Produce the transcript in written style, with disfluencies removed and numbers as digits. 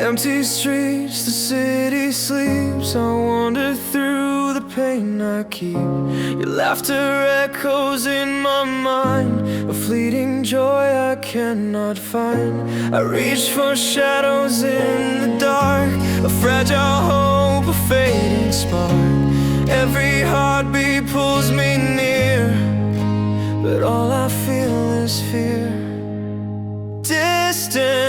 Empty streets, the city sleeps. I wander through the pain I keep. Your laughter echoes in my mind, a fleeting joy I cannot find. I reach for shadows in the dark, a fragile hope, a fading spark. Every heartbeat pulls me near, but all I feel is fear. Distant